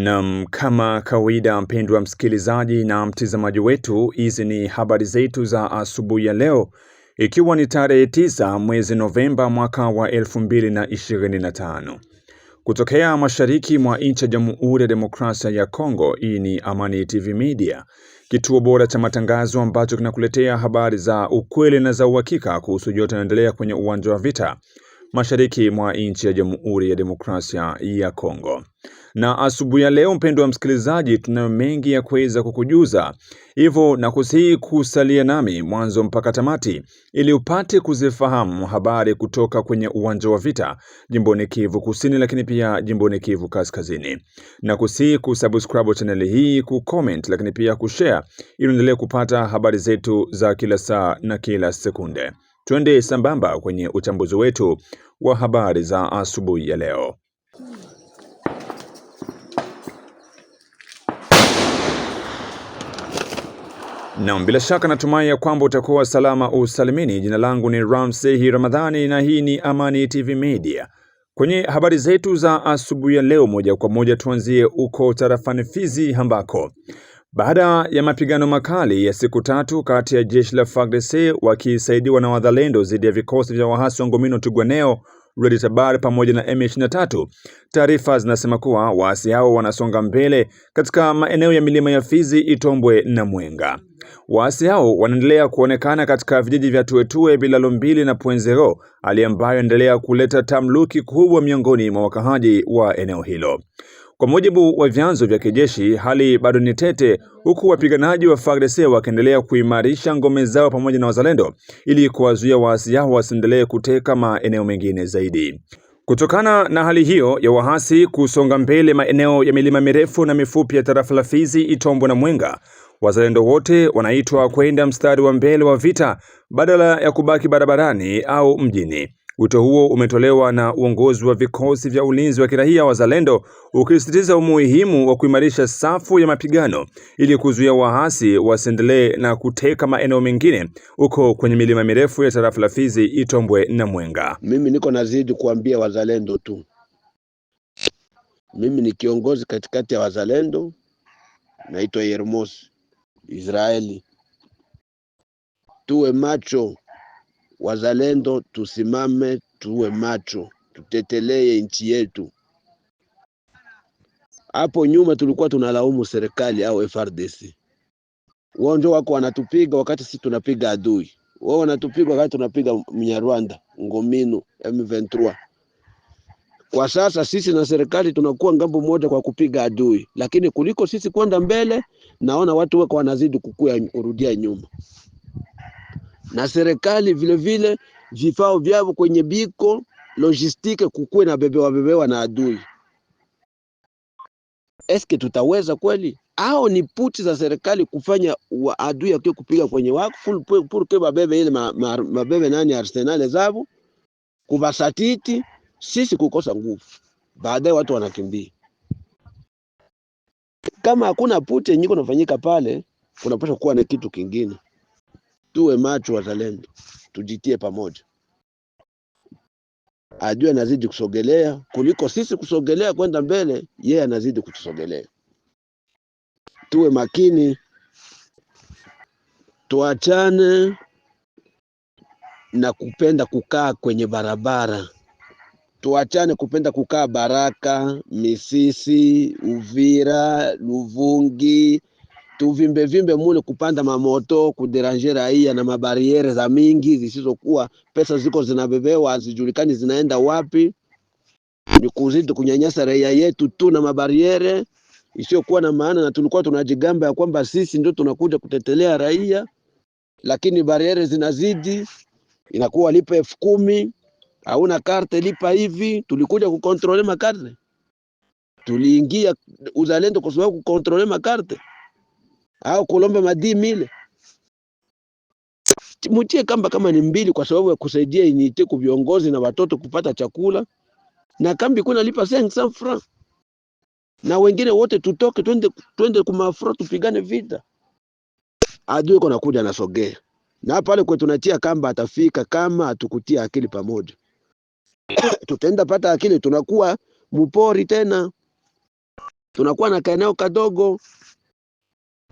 Naam, kama kawaida mpendwa msikilizaji na mtazamaji wetu, hizi ni habari zetu za asubuhi ya leo, ikiwa ni tarehe 9 mwezi Novemba mwaka wa 2025. Kutokea mashariki mwa nchi ya Jamhuri ya Demokrasia ya Kongo, hii ni Amani TV Media, kituo bora cha matangazo ambacho kinakuletea habari za ukweli na za uhakika kuhusu yote yanayoendelea kwenye uwanja wa vita mashariki mwa nchi ya Jamhuri ya Demokrasia ya Kongo. Na asubuhi ya leo mpendwa msikilizaji, tunayo mengi ya kuweza kukujuza. Hivyo na kusihi kusalia nami mwanzo mpaka tamati ili upate kuzifahamu habari kutoka kwenye uwanja wa vita jimboni Kivu Kusini, lakini pia jimboni Kivu Kaskazini. Na kusihi kusubscribe channel hii, kucomment, lakini pia kushare ili uendelee kupata habari zetu za kila saa na kila sekunde. Twende sambamba kwenye uchambuzi wetu wa habari za asubuhi ya leo. Na bila shaka natumai ya kwamba utakuwa salama usalimini. Jina langu ni Ramsey Ramadhani na hii ni Amani TV Media. Kwenye habari zetu za asubuhi ya leo, moja kwa moja tuanzie uko tarafani Fizi ambako baada ya mapigano makali ya siku 3 kati ya jeshi la FARDC wakisaidiwa na wazalendo dhidi ya vikosi vya waasi wa Ngomino Twirwaneho, Red Tabara pamoja na M23, taarifa zinasema kuwa waasi hao wanasonga mbele katika maeneo ya milima ya Fizi, Itombwe na Mwenga. Waasi hao wanaendelea kuonekana katika vijiji vya Tuetue, Bilalo Mbili na Pwenzero, hali ambayo endelea kuleta tamluki kubwa miongoni mwa wakahaji wa eneo hilo. Kwa mujibu wa vyanzo vya kijeshi, hali bado ni tete, huku wapiganaji wa FARDC wakiendelea kuimarisha ngome zao pamoja na wazalendo ili kuwazuia waasi hao wasiendelee kuteka maeneo mengine zaidi. Kutokana na hali hiyo ya waasi kusonga mbele maeneo ya milima mirefu na mifupi ya tarafa la Fizi, Itombwe na Mwenga, wazalendo wote wanaitwa kwenda mstari wa mbele wa vita badala ya kubaki barabarani au mjini. Wito huo umetolewa na uongozi wa vikosi vya ulinzi wa kiraia wazalendo, ukisisitiza umuhimu wa kuimarisha safu ya mapigano ili kuzuia waasi wasiendelee na kuteka maeneo mengine huko kwenye milima mirefu ya tarafa la Fizi, Itombwe na Mwenga. Mimi niko nazidi kuambia wazalendo tu. Mimi ni kiongozi katikati ya wazalendo, naitwa Yermos Israeli. Tuwe macho wazalendo, tusimame, tuwe macho, tutetelee nchi yetu. Hapo nyuma tulikuwa tunalaumu serikali au FARDC. Wao ndio wako wanatupiga wakati sisi tunapiga adui. Wao wanatupiga wakati tunapiga Mnyarwanda, Ngomino, M23. Kwa sasa sisi na serikali tunakuwa ngambo moja kwa kupiga adui, lakini kuliko sisi kwenda mbele, naona watu wako wanazidi kurudia nyuma. Na serikali vile vile vifao vyao kwenye biko logistike kukue na bebewa na adui. Eske tutaweza kweli? Au ni puti za serikali kufanya adui yake kupiga kwenye wako full pour que babebe ile mabebe nani arsenal zao kubasatiti, sisi kukosa nguvu, baadaye watu wanakimbia. Kama hakuna puti yenyewe inafanyika pale, kunapaswa kuwa na kitu kingine. Tuwe macho wazalendo, tujitie pamoja. Adui anazidi kusogelea, kuliko sisi kusogelea kwenda mbele, yeye anazidi kutusogelea. Tuwe makini, tuachane na kupenda kukaa kwenye barabara. Tuachane kupenda kukaa Baraka, Misisi, Uvira, Luvungi, tuvimbe mule kupanda mamoto, kuderanger raia na mabariere za mingi zisizokuwa, pesa ziko zinabebewa hazijulikani zinaenda wapi. Ni kuzidi kunyanyasa raia yetu tu na mabariere isiyokuwa na maana, na tulikuwa tunajigamba ya kwamba sisi ndio tunakuja kutetelea raia, lakini bariere zinazidi, inakuwa lipa 10,000, hauna karte lipa hivi. Tulikuja kukontrole makarte, tuliingia uzalendo kwa sababu kukontrole makarte au kulomba madimile. Mutie kama ni 2 kwa sababu ya kusaidia inite ku viongozi na watoto kupata chakula, na kambi kuna lipa 500 francs, na wengine wote tutoke twende kumafro tupigane vita. Adui kuna kuja nasogea, na pale kwetu tunatia kamba atafika kama atukutia akili pamoja. Tutaenda pata akili, tunakuwa mupori tena. tunakuwa na kaeneo kadogo.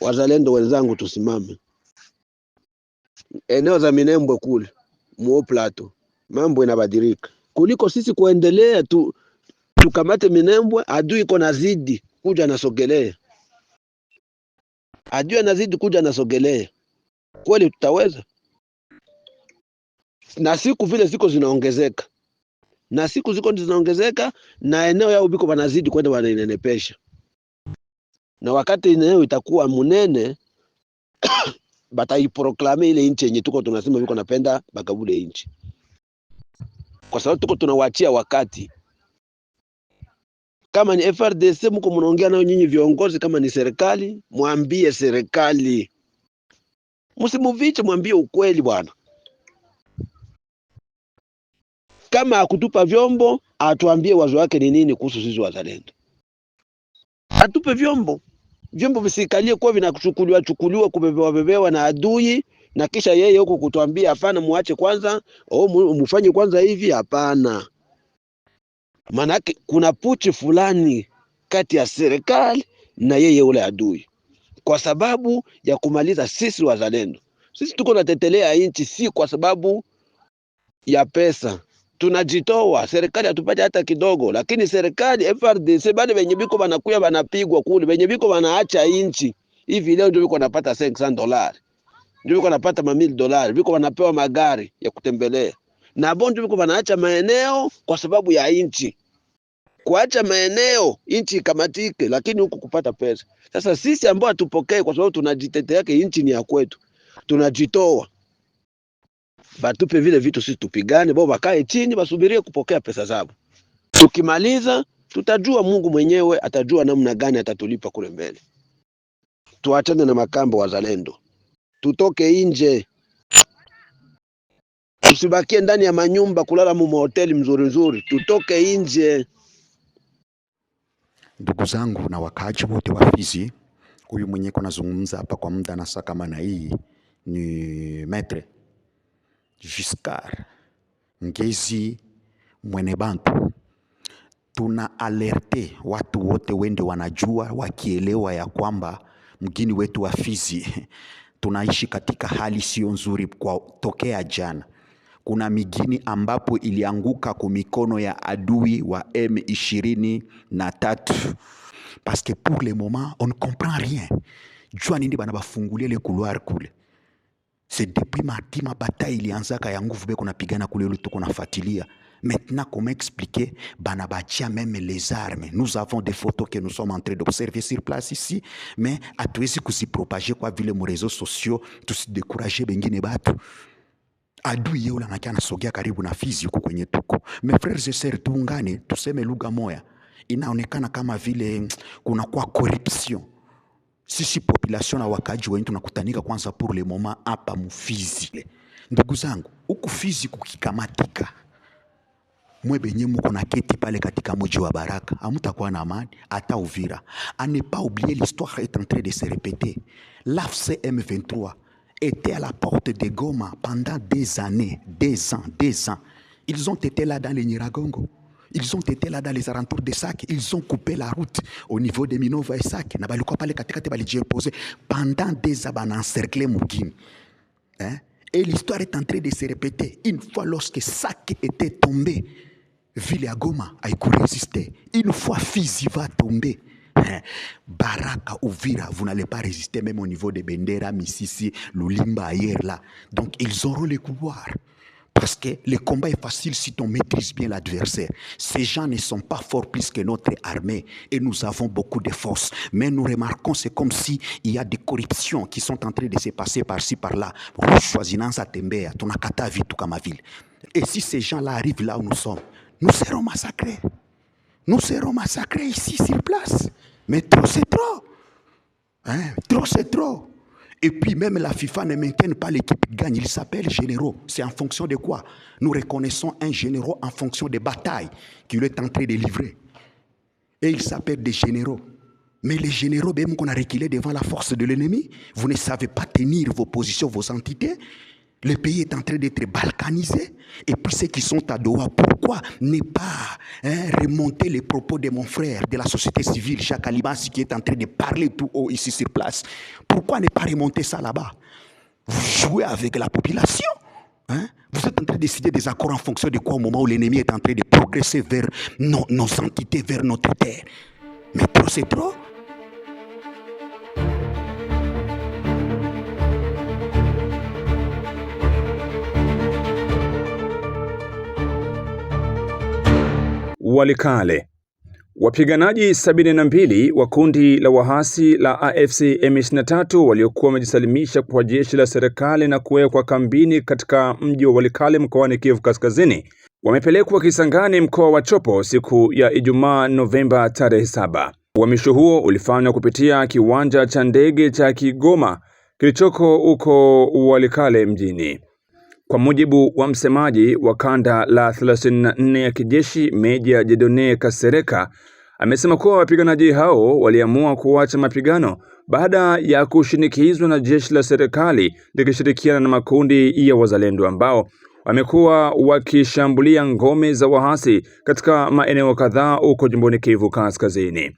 Wazalendo wenzangu, tusimame eneo za Minembwe kule Muo Plateau, mambo inabadilika kuliko sisi kuendelea tukamate Minembwe. Adui iko nazidi kuja nasogelea, adui anazidi kuja nasogelea. Kweli tutaweza? Na siku vile ziko zinaongezeka, na eneo yao biko wanazidi kwenda wanainenepesha, na wakati eneo itakuwa munene bataiproklame ile nchi yenye tuko tunasema biko napenda bagabule nchi, kwa sababu tuko tunawachia wakati. Kama ni FRDC mko mnaongea nao nyinyi viongozi, kama ni serikali mwambie serikali, msimuviche, mwambie ukweli bwana. Kama akutupa vyombo atuambie wazo wake ni nini kuhusu sisi wazalendo, atupe vyombo visikalie kwa vinachukuliwa kubebewa na adui, na kisha yeye huko kutuambia hapana, muache kwanza au mfanye kwanza hivi. Hapana, manake kuna puchi fulani kati ya serikali na yeye ule adui, kwa sababu ya kumaliza sisi wazalendo. Sisi tuko natetelea nchi, si kwa sababu ya pesa, tunajitoa. Serikali hatupate hata kidogo, lakini serikali FRDC bado wenye biko banakuya banapigwa kule, wenye biko banaacha nchi hivi leo ndio biko napata $500, ndio biko napata $1000, biko banapewa magari ya kutembelea, na bonde biko banaacha maeneo kwa sababu ya nchi. Kuacha maeneo nchi ikamatike, lakini huku kupata pesa. Sasa sisi ambao hatupokee kwa sababu tunajitetea yake nchi ni ya kwetu, tunajitoa. Batupe vile vitu, sisi tupigane, bao bakae chini basubirie kupokea pesa zao. Tukimaliza tutajua, Mungu mwenyewe atajua namna gani atatulipa kule mbele. Tuachane na makambo wazalendo, tutoke nje, tusibakie ndani ya manyumba kulala mu hoteli mzuri, tutoke nje. Ndugu zangu na wakaaji wote wa Fizi, huyu mwenye kunazungumza hapa kwa muda na saa kama na hii ni Maître Giscard Ngezi Mwenebantu. Tuna alerte watu wote wende wanajua wakielewa ya kwamba mgini wetu wa Fizi tunaishi katika hali sio nzuri kwa tokea jana. Kuna migini ambapo ilianguka kwa mikono ya adui wa M23 parce que pour le moment on ne comprend rien. Jua nindi bana bafungulia le couloir kule. C'est depuis mardi ma bataille ilianzaka ya nguvu beko napigana kule ile tuko nafuatilia. Maintenant, comment expliquer Banabatia même les armes? Nous avons des photos que nous sommes en train d'observer sur place ici, mais à tous ces coups propager quoi vile les réseaux sociaux, tous décourager bengine batu. Adui yeye anakia nasogea karibu na Fizi huko kwenye tuko. Mes frères et sœurs, tuungane tuseme lugha moja. Inaonekana kama vile kuna kwa corruption. Sisi population na wakaji wetu tunakutanika kwanza pour le moment hapa Mufizi. Ndugu zangu, huku Fizi kukikamatika, mwe benye muko na keti pale katika mji wa Baraka, hamtakuwa na amani hata Uvira. À ne pas oublier, l'histoire est en train de se répéter. L'AFC M23 était à la porte de Goma pendant des années, des ans. Ils ont été là dans les Nyiragongo. Ils ont été là dans les alentours de Sac. Ils ont coupé la route au niveau de Minova et Sac. Pendant des années, encerclé Mugini. Et l'histoire est en train de se répéter. Une fois lorsque Sac était tombé, ville à Goma a résisté. Une fois Fizi va tomber, Baraka, Uvira, vous n'allez pas résister même au niveau de Bendera, Misisi, Lulimba, ailleurs là. Donc ils auront les couloirs. Parce que le combat est facile si on maîtrise bien l'adversaire. Ces gens ne sont pas forts plus que notre armée et nous avons beaucoup de force. Mais nous remarquons, c'est comme si il y a des corruptions qui sont en train de se passer par-ci, par-là. Et si ces gens-là arrivent là où nous sommes, nous serons massacrés. Nous serons massacrés ici sur place. Mais trop, c'est trop. Trop, c'est trop. Et puis même la FIFA ne maintient pas l'équipe gagne. Il s'appelle généraux. C'est en fonction de quoi? Nous reconnaissons un généraux en fonction des batailles qu'il est en train de livrer. Et il s'appelle des généraux. Mais les généraux, même qu'on a reculé devant la force de l'ennemi, vous ne savez pas tenir vos positions, vos entités. Le pays est en train d'être balkanisé. Et puis ceux qui sont à Doha, pourquoi ne pas remonter les propos de mon frère de la société civile, Jacques Alibassi, qui est en train de parler tout haut ici sur place? Pourquoi ne pas remonter ça là-bas? Vous jouez avec la population. Vous êtes en train de décider des accords en fonction de quoi au moment où l'ennemi est en train de progresser vers nos entités, vers notre terre. Mais trop, c'est trop. Walikale. Wapiganaji 72 wa kundi la wahasi la AFC M23 waliokuwa wamejisalimisha kwa jeshi la serikali na kuwekwa kambini katika mji wa Walikale mkoani Kivu Kaskazini wamepelekwa Kisangani mkoa wa Chopo siku ya Ijumaa Novemba tarehe 7. Uhamisho huo ulifanywa kupitia kiwanja cha ndege cha Kigoma kilichoko huko Walikale mjini. Kwa mujibu wa msemaji wa kanda la 34 ya kijeshi Meja Jedone Kasereka, amesema kuwa wapiganaji hao waliamua kuacha mapigano baada ya kushinikizwa na jeshi la serikali likishirikiana na makundi ya wazalendo ambao wamekuwa wakishambulia ngome za wahasi katika maeneo kadhaa huko jimboni Kivu Kaskazini.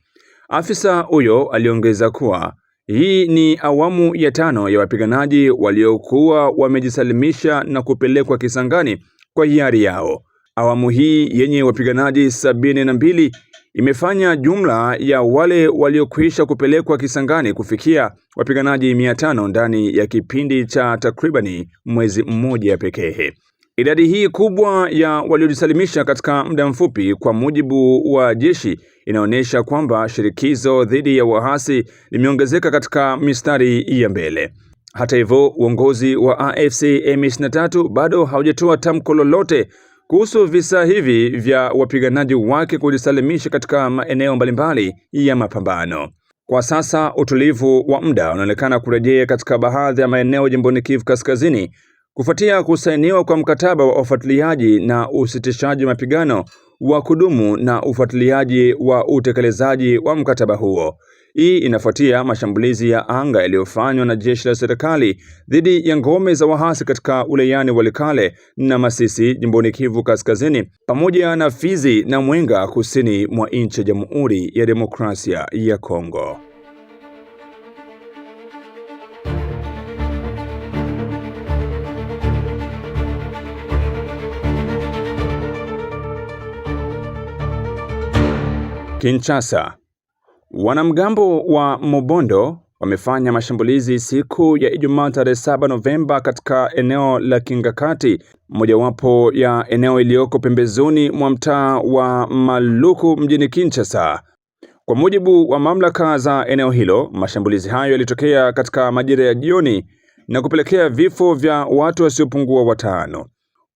Afisa huyo aliongeza kuwa hii ni awamu ya 5 ya wapiganaji waliokuwa wamejisalimisha na kupelekwa Kisangani kwa hiari yao. Awamu hii yenye wapiganaji 72 imefanya jumla ya wale waliokwisha kupelekwa Kisangani kufikia wapiganaji 500 ndani ya kipindi cha takribani mwezi mmoja pekee. Idadi hii kubwa ya waliojisalimisha katika muda mfupi, kwa mujibu wa jeshi, inaonyesha kwamba shirikizo dhidi ya wahasi limeongezeka katika mistari ya mbele. Hata hivyo, uongozi wa AFC M23 bado haujatoa tamko lolote kuhusu visa hivi vya wapiganaji wake kujisalimisha katika maeneo mbalimbali ya mapambano. Kwa sasa utulivu wa muda unaonekana kurejea katika baadhi ya maeneo jimboni Kivu Kaskazini kufuatia kusainiwa kwa mkataba wa ufuatiliaji na usitishaji mapigano wa kudumu na ufuatiliaji wa utekelezaji wa mkataba huo. Hii inafuatia mashambulizi ya anga yaliyofanywa na jeshi la serikali dhidi ya ngome za wahasi katika wilayani Walikale na Masisi jimboni Kivu Kaskazini pamoja na Fizi na Mwenga kusini mwa nchi ya Jamhuri ya Demokrasia ya Kongo. Kinshasa. Wanamgambo wa Mobondo wamefanya mashambulizi siku ya Ijumaa tarehe 7 Novemba katika eneo la Kingakati, mojawapo ya eneo iliyoko pembezoni mwa mtaa wa Maluku mjini Kinshasa. Kwa mujibu wa mamlaka za eneo hilo, mashambulizi hayo yalitokea katika majira ya jioni na kupelekea vifo vya watu wasiopungua 5.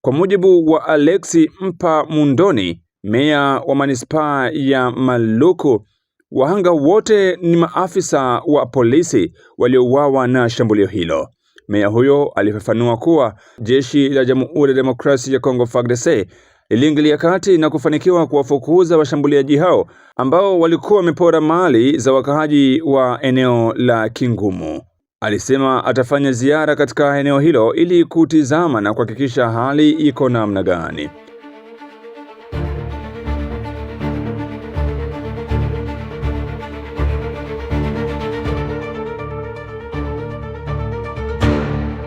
Kwa mujibu wa Alexi Mpa Mundoni, meya wa manispaa ya Maluku, wahanga wote ni maafisa wa polisi waliouawa na shambulio hilo. Meya huyo alifafanua kuwa jeshi la Jamhuri ya Demokrasia ya Kongo FARDC liliingilia kati na kufanikiwa kuwafukuza washambuliaji hao ambao walikuwa wamepora mali za wakaaji wa eneo la Kingumu. Alisema atafanya ziara katika eneo hilo ili kutizama na kuhakikisha hali iko namna gani.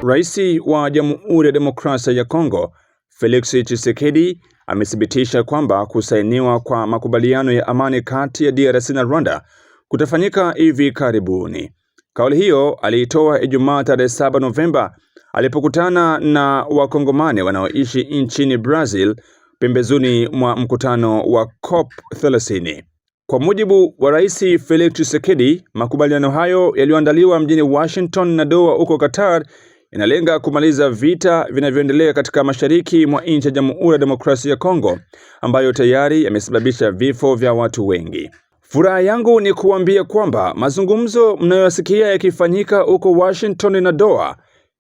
Rais wa Jamhuri ya Demokrasia ya Kongo, Felix Tshisekedi, amethibitisha kwamba kusainiwa kwa makubaliano ya amani kati ya DRC na Rwanda kutafanyika hivi karibuni. Kauli hiyo aliitoa Ijumaa tarehe 7 Novemba alipokutana na wakongomani wanaoishi nchini Brazil pembezoni mwa mkutano wa COP30. Kwa mujibu wa Rais Felix Tshisekedi, makubaliano hayo yaliyoandaliwa mjini Washington na Doha huko Qatar inalenga kumaliza vita vinavyoendelea katika mashariki mwa nchi ya Jamhuri ya Demokrasia ya Kongo ambayo tayari yamesababisha vifo vya watu wengi. Furaha yangu ni kuambia kwamba mazungumzo mnayoyasikia yakifanyika huko Washington na Doha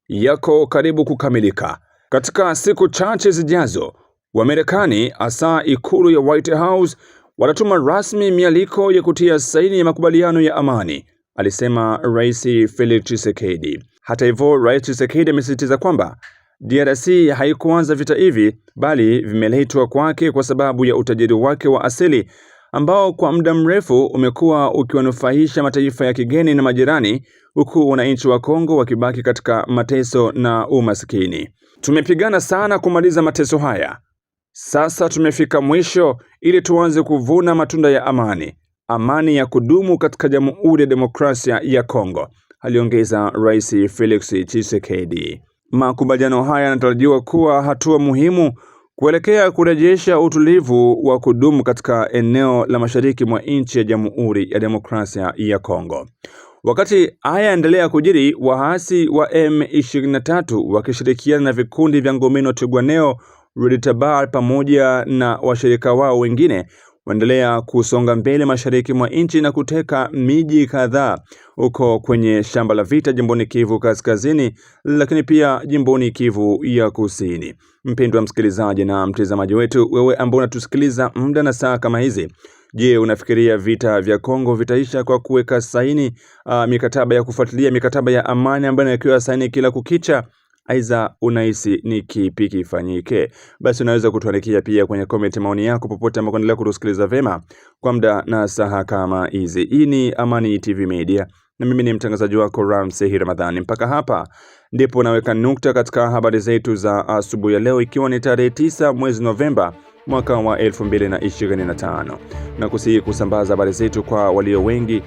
yako karibu kukamilika. Katika siku chache zijazo, Wamarekani hasa ikulu ya White House watatuma rasmi mialiko ya kutia saini ya makubaliano ya amani, alisema Rais Felix Tshisekedi. Hata hivyo, Rais Tshisekedi amesisitiza kwamba DRC haikuanza vita hivi, bali vimeletwa kwake kwa sababu ya utajiri wake wa asili ambao kwa muda mrefu umekuwa ukiwanufaisha mataifa ya kigeni na majirani, huku wananchi wa Kongo wakibaki katika mateso na umaskini. Tumepigana sana kumaliza mateso haya. Sasa tumefika mwisho ili tuanze kuvuna matunda ya amani ya kudumu katika Jamhuri ya Demokrasia ya Kongo, aliongeza Rais Felix Tshisekedi. Makubaliano haya yanatarajiwa kuwa hatua muhimu kuelekea kurejesha utulivu wa kudumu katika eneo la mashariki mwa nchi ya Jamhuri ya Demokrasia ya Kongo. Wakati haya endelea kujiri, waasi wa M23 wakishirikiana na vikundi vya Ngomino Twirwaneho, Red Tabara pamoja na washirika wao wengine waendelea kusonga mbele mashariki mwa nchi na kuteka miji kadhaa huko kwenye shamba la vita jimboni Kivu Kaskazini, lakini pia jimboni Kivu ya Kusini. Mpendwa msikilizaji na mtazamaji wetu, wewe ambao unatusikiliza muda na saa kama hizi, je, unafikiria vita vya Kongo vitaisha kwa kuweka saini mikataba ya kufuatilia mikataba ya amani ambayo inawekewa saini kila kukicha? Aiza unahisi ni kipi kifanyike? Basi unaweza kutuandikia pia kwenye comment maoni yako popote ambapo unaendelea kutusikiliza vema kwa muda na saa kama hizi. Hii ni Amani TV Media na mimi ni mtangazaji wako Ramsey Ramadhani. Mpaka hapa ndipo naweka nukta katika habari zetu za asubuhi ya leo, ikiwa ni tarehe 9 mwezi Novemba mwaka wa 2025. Na kusihi kusambaza habari zetu kwa walio wengi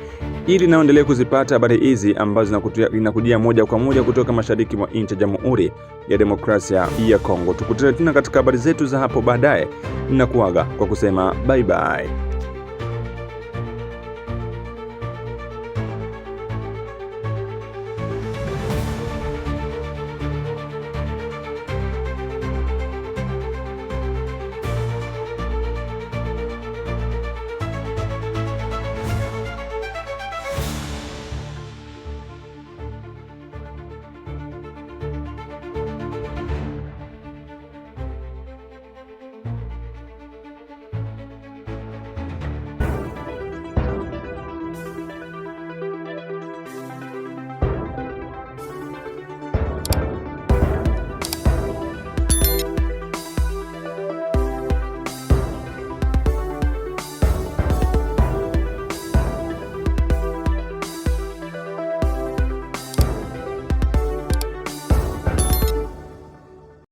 ili naendelee kuzipata habari hizi ambazo zinakujia moja kwa moja kutoka mashariki mwa nchi ya Jamhuri ya Demokrasia ya Kongo. Tukutane tena katika habari zetu za hapo baadaye. Ninakuaga kwa kusema bye bye.